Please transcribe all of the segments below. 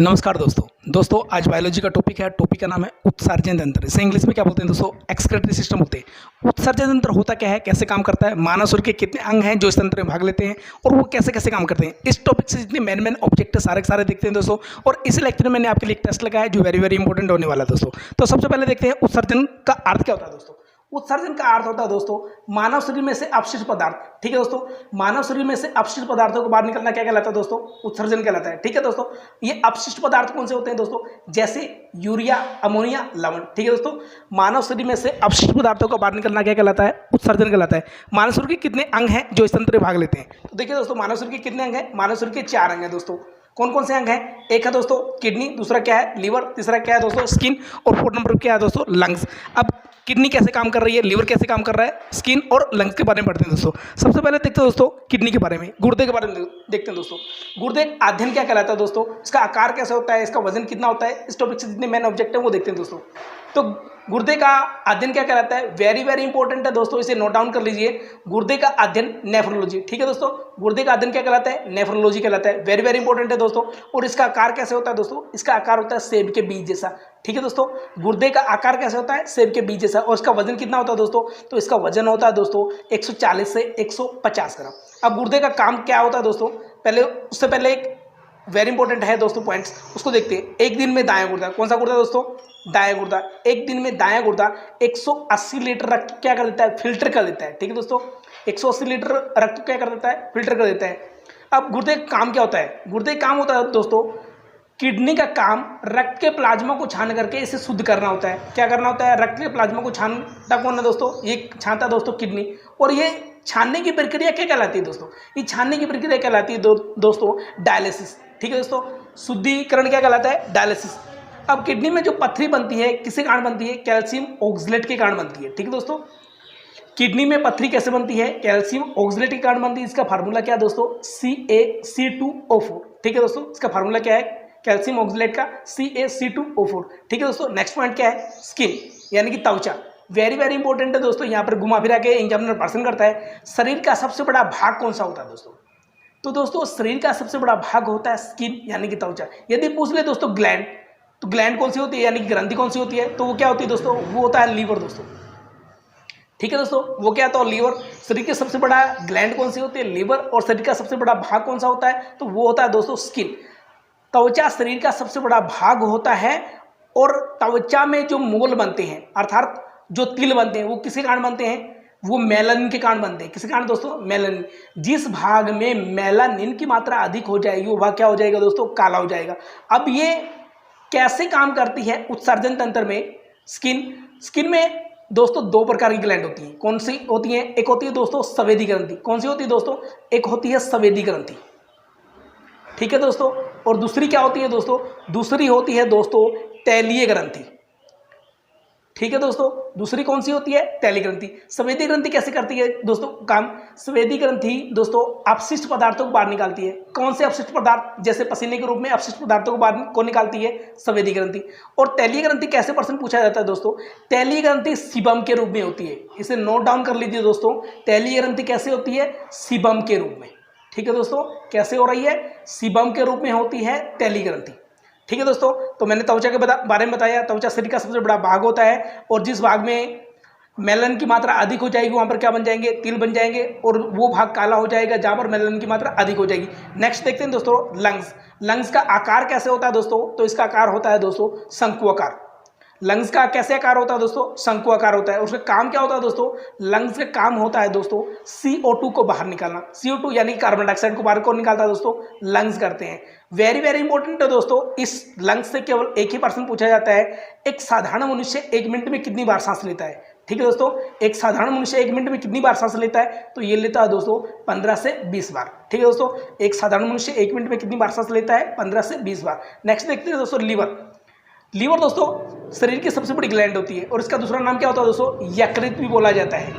नमस्कार दोस्तों आज बायोलॉजी का टॉपिक है। टॉपिक का नाम है उत्सर्जन तंत्र। इसे इंग्लिश में क्या बोलते हैं दोस्तों? एक्सक्रीटरी सिस्टम बोलते हैं। उत्सर्जन तंत्र होता क्या है, कैसे काम करता है, मानव शरीर के कितने अंग हैं जो इस तंत्र में भाग लेते हैं और वो कैसे कैसे काम करते हैं, इस टॉपिक से जितने मेन ऑब्जेक्ट है सारे के सारे देखते हैं दोस्तों। और इस लेक्चर में मैंने आपके लिए एक टेस्ट लगाया जो वेरी इंपॉर्टेंट होने वाला है दोस्तों। तो सबसे पहले देखते हैं उत्सर्जन का अर्थ क्या होता है दोस्तों। उत्सर्जन का अर्थ होता है दोस्तों मानव शरीर में से अपशिष्ट पदार्थ। ठीक है दोस्तों, मानव शरीर में से अपशिष्ट पदार्थों को बाहर निकलना क्या कहलाता है दोस्तों? उत्सर्जन कहलाता है। ठीक है दोस्तों, ये अपशिष्ट पदार्थ कौन से होते हैं दोस्तों? जैसे यूरिया, अमोनिया, लवण। ठीक है दोस्तों, मानव शरीर में से अपशिष्ट पदार्थों का बाहर निकलना क्या कहलाता है? उत्सर्जन कहलाता है। मानव शरीर के कितने अंग हैं जो इस तंत्र में भाग लेते हैं? तो देखिए दोस्तों, मानव शरीर के कितने अंग हैं? मानव शरीर के 4 अंग हैं दोस्तों। कौन कौन से अंग हैं? एक है दोस्तों किडनी, दूसरा क्या है? लीवर, तीसरा क्या है दोस्तों? स्किन, और 4 नंबर क्या है दोस्तों? लंग्स। अब किडनी कैसे काम कर रही है, लीवर कैसे काम कर रहा है, स्किन और लंग्स के बारे में पढ़ते हैं दोस्तों। सबसे पहले देखते हैं दोस्तों किडनी के बारे में, गुर्दे के बारे में देखते हैं दोस्तों। गुर्दे अध्ययन क्या कहलाता है दोस्तों, इसका आकार कैसे होता है, इसका वजन कितना होता है, इस टॉपिक से जितने मेन ऑब्जेक्ट है वो देखते हैं दोस्तों। तो गुर्दे का अध्ययन क्या कहलाता है? वेरी इंपॉर्टेंट है दोस्तों, इसे नोट डाउन कर लीजिए। गुर्दे का अध्ययन नेफ्रोलॉजी। ठीक है दोस्तों, गुर्दे का अध्ययन क्या कहलाता है? नेफ्रोलॉजी कहलाता है। वेरी इंपॉर्टेंट है दोस्तों। और इसका आकार कैसे होता है दोस्तों? इसका आकार होता है सेब के बीज जैसा। ठीक है दोस्तों, गुर्दे का आकार कैसे होता है? सेब के बीज जैसा। और इसका वजन कितना होता है दोस्तों? तो इसका वजन होता है दोस्तों 140 से 150 ग्राम। अब गुर्दे का काम क्या होता है दोस्तों? उससे पहले एक वेरी इंपॉर्टेंट है दोस्तों पॉइंट्स, उसको देखते हैं। एक दिन में दायां गुर्दा, कौन सा गुर्दा दोस्तों? दायां गुर्दा। एक दिन में दायां गुर्दा 180 लीटर रक्त क्या कर देता है? फिल्टर कर देता है। ठीक है दोस्तों, 180 लीटर रक्त क्या कर देता है? फिल्टर कर देता है। अब गुर्दे का काम क्या होता है? गुर्दे का काम होता है दोस्तों, किडनी का काम रक्त के प्लाज्मा को छान करके इसे शुद्ध करना होता है। क्या करना होता है? रक्त के प्लाज्मा को छानता कौन है दोस्तों? ये छानता है दोस्तों किडनी। और ये छानने की प्रक्रिया क्या कहलाती है दोस्तों? ये छानने की प्रक्रिया कहलाती है दोस्तों डायलिसिस। ठीक है दोस्तों, शुद्धिकरण क्या कहलाता है? डायलिसिस। अब किडनी में जो पत्थरी बनती है किसके कारण बनती है? कैल्शियम ऑक्सलेट के कारण बनती है। ठीक है दोस्तों, किडनी में पत्थरी कैसे बनती है? कैल्शियम ऑक्सलेट के कारण बनती है। इसका फार्मूला क्या है दोस्तों? CaC2O4। ठीक है दोस्तों, इसका फार्मूला क्या है कैल्शियम ऑक्सलेट का? CaC2O4। ठीक है दोस्तों, नेक्स्ट पॉइंट क्या है? स्किन यानी कि त्वचा। वेरी इंपॉर्टेंट है दोस्तों, यहाँ पर घुमा फिरा के एग्जामिनर प्रश्न करता है शरीर का सबसे बड़ा भाग कौन सा होता है दोस्तों? तो दोस्तों शरीर का सबसे बड़ा भाग होता है स्किन यानी कि त्वचा। यदि पूछ ले दोस्तों ग्लैंड, तो ग्लैंड कौन सी होती है यानी कि ग्रंथि कौन सी होती है? तो वो क्या होती है दोस्तों? वो होता है लीवर दोस्तों। ठीक है दोस्तों, वो क्या होता है? लीवर। शरीर के सबसे बड़ा ग्लैंड कौन सी होती है? लीवर। और शरीर का सबसे बड़ा भाग कौन सा होता है? तो वो होता है दोस्तों स्किन। त्वचा शरीर का सबसे बड़ा भाग होता है। और त्वचा में जो मोल बनते हैं अर्थात जो तिल बनते हैं वो किसके कारण बनते हैं? वो मेलानिन के कारण बनते हैं। किसके कारण दोस्तों? मेलानिन। जिस भाग में मेलानिन की मात्रा अधिक हो जाएगी वो भाग क्या हो जाएगा दोस्तों? काला हो जाएगा। अब ये कैसे काम करती है उत्सर्जन तंत्र में? स्किन में दोस्तों 2 प्रकार की ग्लैंड होती हैं। कौन सी होती हैं? एक होती है दोस्तों संवेदी ग्रंथि। कौन सी होती है दोस्तों? एक होती है संवेदी ग्रंथि। ठीक है दोस्तों, और दूसरी क्या होती है दोस्तों? दूसरी होती है दोस्तों तैलीय ग्रंथि। ठीक है दोस्तों, दूसरी कौन सी होती है? तैलीय ग्रंथि। संवेदी ग्रंथि कैसे करती है दोस्तों काम? संवेदी ग्रंथि दोस्तों अपशिष्ट पदार्थों को बाहर निकालती है। कौन से अपशिष्ट पदार्थ? जैसे पसीने के रूप में अपशिष्ट पदार्थों को बाहर को निकालती है संवेदी ग्रंथि। और तैलीय ग्रंथि कैसे प्रश्न पूछा जाता है दोस्तों? तैलीय ग्रंथि सीबम के रूप में होती है। इसे नोट डाउन कर लीजिए दोस्तों, तैलीय ग्रंथि कैसे होती है? सीबम के रूप में। ठीक है दोस्तों, कैसे हो रही है? सीबम के रूप में होती है तैलीय ग्रंथि। ठीक है दोस्तों, तो मैंने त्वचा के बारे में बताया। त्वचा शरीर का सबसे बड़ा भाग होता है और जिस भाग में मेलानिन की मात्रा अधिक हो जाएगी वहां पर क्या बन जाएंगे? तिल बन जाएंगे और वो भाग काला हो जाएगा जहां पर मेलानिन की मात्रा अधिक हो जाएगी। नेक्स्ट देखते हैं दोस्तों लंग्स। लंग्स का आकार कैसे होता है दोस्तों? तो इसका आकार होता है दोस्तों शंकुआकार। लंग्स का कैसे आकार होता है दोस्तों? शंकु आकार होता है। उसका काम क्या होता है दोस्तों? लंग्स का काम होता है दोस्तों CO2 को बाहर निकालना। CO2 यानी कार्बन डाइऑक्साइड को बाहर कौन निकालता है दोस्तों? लंग्स करते हैं। वेरी इंपॉर्टेंट है दोस्तों, इस लंग्स से केवल एक ही प्रश्न पूछा जाता है, एक साधारण मनुष्य 1 मिनट में कितनी बार सांस लेता है? ठीक है दोस्तों, एक साधारण मनुष्य 1 मिनट में कितनी बार सांस लेता है? तो ये लेता है दोस्तों 15 से 20 बार। ठीक है दोस्तों, एक साधारण मनुष्य 1 मिनट में कितनी बार सांस लेता है? 15 से 20 बार। नेक्स्ट देखते हैं दोस्तों लीवर दोस्तों शरीर की सबसे बड़ी ग्लैंड होती है और इसका दूसरा नाम क्या होता है दोस्तों? यकृत भी बोला जाता है।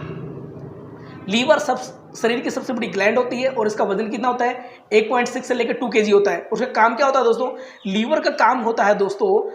लीवर शरीर की सबसे बड़ी ग्लैंड होती है और इसका वजन कितना होता है? 1.6 से लेकर 2 kg होता है। उसका काम क्या होता है दोस्तों? लीवर का काम होता है दोस्तों,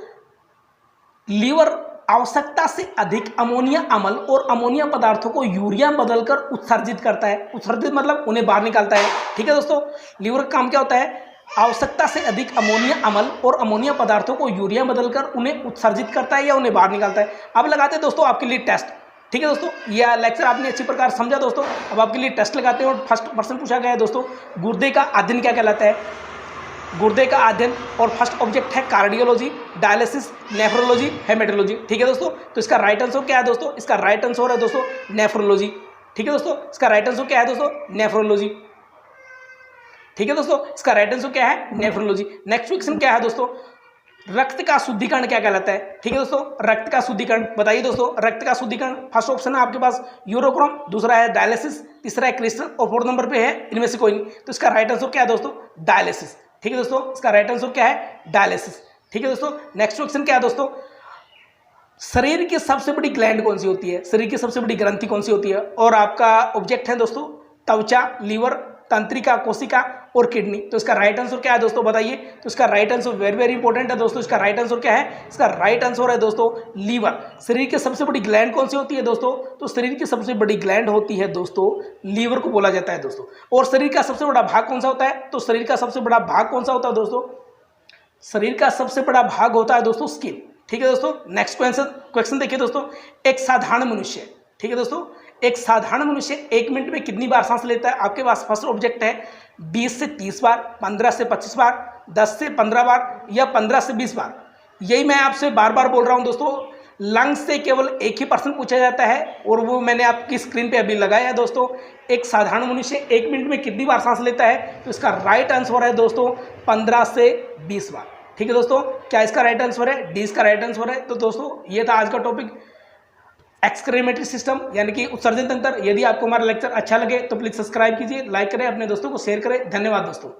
लीवर आवश्यकता से अधिक अमोनिया अम्ल और अमोनिया पदार्थों को यूरिया बदलकर उत्सर्जित करता है। उत्सर्जित मतलब उन्हें बाहर निकालता है। ठीक है दोस्तों, लीवर का काम क्या होता है? आवश्यकता से अधिक अमोनिया अम्ल और अमोनिया पदार्थों को यूरिया बदलकर उन्हें उत्सर्जित करता है या उन्हें बाहर निकालता है। अब लगाते हैं दोस्तों आपके लिए टेस्ट। ठीक है दोस्तों, यह लेक्चर आपने अच्छी प्रकार समझा दोस्तों। अब आपके लिए टेस्ट लगाते हैं और फर्स्ट प्रश्न पूछा गया है दोस्तों, गुर्दे का अध्ययन क्या कहलाता है? गुर्दे का अध्ययन, और फर्स्ट ऑब्जेक्ट है कार्डियोलॉजी, डायलिसिस, नेफ्रोलॉजी, हेमेटोलॉजी। ठीक है दोस्तों, तो इसका राइट आंसर क्या है दोस्तों? इसका राइट आंसर है दोस्तों नेफ्रोलॉजी। ठीक है दोस्तों, इसका राइट आंसर क्या है दोस्तों? नेफ्रोलॉजी। ठीक है दोस्तों, इसका राइट आंसर क्या है? नेफ्रोलॉजी। नेक्स्ट क्वेश्चन क्या है दोस्तों, रक्त का शुद्धिकरण क्या कहलाता है? ठीक है दोस्तों, रक्त का शुद्धिकरण बताइए दोस्तों। रक्त का शुद्धिकरण फर्स्ट ऑप्शन है आपके पास यूरोक्रोम, दूसरा है डायलिसिस, तीसरा है क्रिस्टल और फोर्थ नंबर पे है इनमें से कोई नहीं। तो इसका राइट आंसर क्या है दोस्तों? डायलिसिस। ठीक है दोस्तों, इसका राइट आंसर क्या है? डायलिसिस। ठीक है दोस्तों, नेक्स्ट क्वेश्चन क्या है दोस्तों, शरीर की सबसे बड़ी ग्लैंड कौन सी होती है? शरीर की सबसे बड़ी ग्रंथि कौन सी होती है? और आपका ऑब्जेक्ट है दोस्तों त्वचा, लीवर, तंत्रिका, कोशिका और किडनी। तो इसका राइट आंसर क्या है दोस्तों बताइए। तो इसका right answer very very important है दोस्तों। इसका राइट आंसर क्या है? इसका राइट आंसर है दोस्तों लीवर। शरीर की सबसे बड़ी ग्लैंड कौन सी होती है दोस्तों? तो शरीर की सबसे बड़ी ग्लैंड होती है दोस्तों लीवर को बोला जाता है दोस्तों। और शरीर का सबसे बड़ा भाग कौन सा होता है? तो शरीर का सबसे बड़ा भाग कौन सा होता है दोस्तों? शरीर का सबसे बड़ा भाग होता है दोस्तों स्किन। ठीक है दोस्तों, नेक्स्ट क्वेश्चन देखिए दोस्तों, एक साधारण मनुष्य, ठीक है दोस्तों, एक साधारण मनुष्य 1 मिनट में कितनी बार सांस लेता है? आपके पास फर्स्ट ऑब्जेक्ट है 20 से 30 बार, 15 से 25 बार, 10 से 15 बार या 15 से 20 बार। यही मैं आपसे बार बार बोल रहा हूं दोस्तों, लंग्स से केवल एक ही प्रश्न पूछा जाता है और वो मैंने आपकी स्क्रीन पे अभी लगाया है दोस्तों। एक साधारण मनुष्य 1 मिनट में कितनी बार सांस लेता है? तो इसका राइट आंसर है दोस्तों 15 से 20 बार। ठीक है दोस्तों, क्या इसका राइट आंसर है? डी इसका राइट आंसर है। तो दोस्तों ये था आज का टॉपिक, एक्सक्रीमेटरी सिस्टम यानी कि उत्सर्जन तंत्र। यदि आपको हमारा लेक्चर अच्छा लगे तो प्लीज़ सब्सक्राइब कीजिए, लाइक करें, अपने दोस्तों को शेयर करें। धन्यवाद दोस्तों।